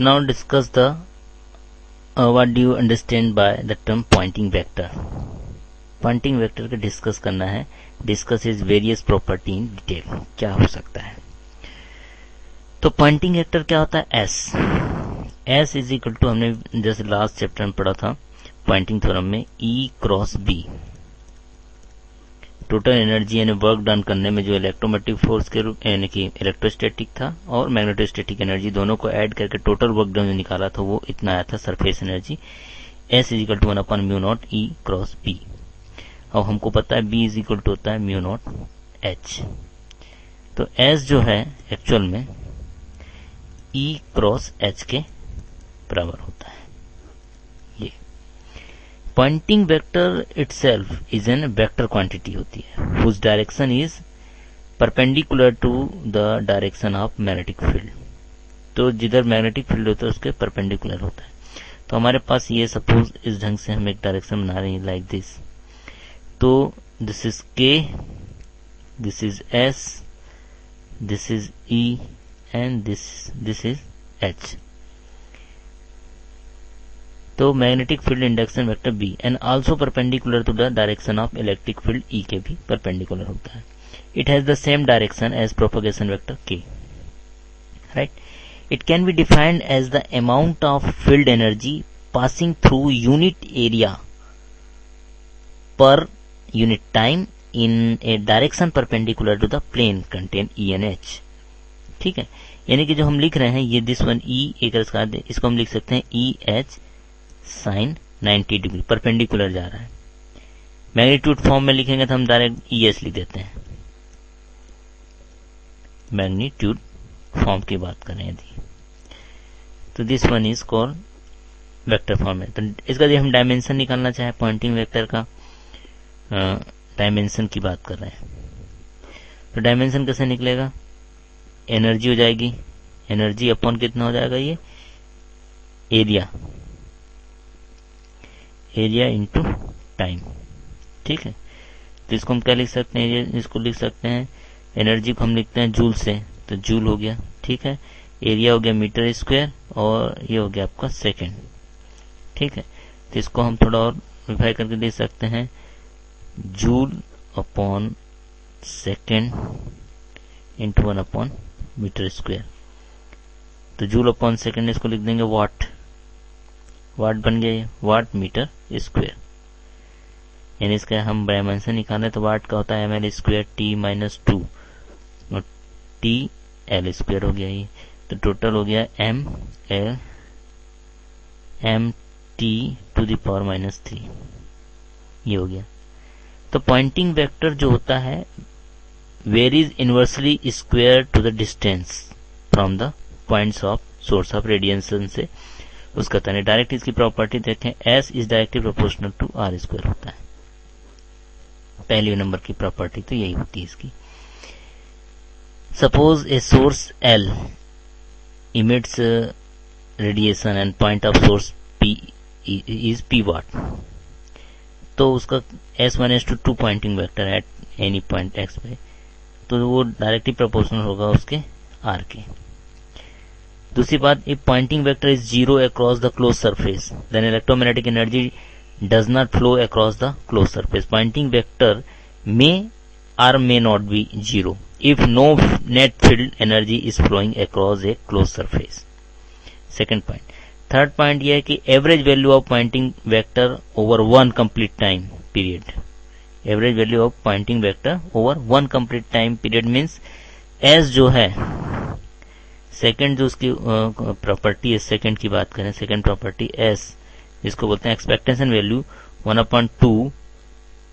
Now discuss the what do you understand by the term Poynting vector. Poynting vector का discuss करना है। Discuss is various property in detail. क्या हो सकता है? तो पॉइंटिंग वेक्टर क्या होता है? एस इज इक्वल टू, हमने जैसे लास्ट चैप्टर में पढ़ा था पॉइंटिंग थ्योरम में, ई क्रॉस बी। टोटल एनर्जी यानी वर्क डन करने में जो इलेक्ट्रोमोटिव फोर्स के रूप यानी कि इलेक्ट्रोस्टैटिक था और मैग्नेटोस्टैटिक एनर्जी दोनों को ऐड करके टोटल वर्क डन जो निकाला था वो इतना आया था surface energy. S is equal to 1/μ0 E cross B. अब हमको पता है बी इज इक्वल टू होता है μ0 एच। तो एस जो है एक्चुअल में ई क्रॉस एच के बराबर होता है। ये Poynting vector itself is an vector quantity होती है whose direction is perpendicular to the direction of magnetic field. तो जिधर मैग्नेटिक फील्ड होता है उसके परपेंडिकुलर होता है। तो हमारे पास ये सपोज इस ढंग से हम एक डायरेक्शन बना रहे हैं लाइक दिस। तो this is K, this is S, this is E and this is H. तो magnetic field induction vector B and also perpendicular to the direction of electric field E के भी perpendicular होता है। It has the same direction as propagation vector के, right. It can be defined as the amount of field energy passing through unit area per unit time in A direction perpendicular to the plane contain E and H. ठीक है, यानी कि जो हम लिख रहे हैं ये दिस वन ई एक इसको हम लिख सकते हैं E H sine 90 degree, perpendicular जा रहा है। मैग्नीट्यूड फॉर्म में लिखेंगे तो हम डायरेक्ट ई एस लिख देते हैं। मैग्नीट्यूड फॉर्म की बात कर रहे हैं यदि, तो this one is called vector form है। तो इसका यदि हम डायमेंशन निकालना चाहे पॉइंटिंग वेक्टर का, डायमेंशन की बात कर रहे हैं, तो डायमेंशन कैसे निकलेगा? एनर्जी हो जाएगी, एनर्जी अपॉन कितना हो जाएगा? ये एरिया, एरिया इंटू टाइम। ठीक है, तो इसको हम क्या लिख सकते हैं? इसको लिख सकते हैं, एनर्जी को हम लिखते हैं जूल से, तो जूल हो गया। ठीक है, एरिया हो गया मीटर स्क्वायर और ये हो गया आपका सेकेंड। ठीक है, तो इसको हम थोड़ा और विभाग करके लिख सकते हैं, जूल अपॉन सेकेंड इंटू 1/मीटर स्क्वायर। तो जूल अपॉन सेकेंड इसको लिख देंगे वाट, वाट बन गया ये वाट मीटर स्क्वायर। यानी इसका हम डायमेंशन निकालें तो वाट का होता है ml स्क्वायर टी माइनस 2 और टी एल स्क्वायर हो गया ये। तो टोटल हो गया M T to the power -3, ये हो गया। तो पॉइंटिंग वेक्टर जो होता है varies inversely square to the distance from the points of source of radiation से उसका ताने। डायरेक्ट इसकी प्रॉपर्टी देखें, S is directly proportional to R square होता है। पहली नंबर की प्रॉपर्टी तो यही होती है इसकी। Suppose a source L emits radiation and point of source P is P watt, तो उसका S1 S2 Poynting vector at any point X पे, तो वो डायरेक्टली प्रोपोर्शनल होगा उसके आर के। दूसरी बात, if Poynting vector is zero across the close surface then electromagnetic energy does not flow across the close surface. Poynting vector may or may not be zero if no net field energy is flowing across a closed surface. Second point. Third point यह है कि average value of pointing vector over one complete time period. Average value of pointing vector over one complete time period means as जो है second जो उसकी property है, second की बात करें, सेकेंड प्रॉपर्टी एस, जिसको बोलते हैं expectation value 1/2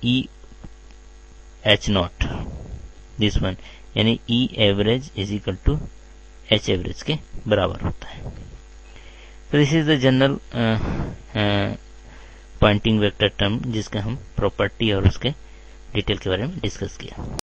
E H naught, this one, यानी E average is equal to H average के बराबर होता है। तो this is the general Poynting vector term जिसका हम प्रॉपर्टी और उसके डिटेल के बारे में डिस्कस किया।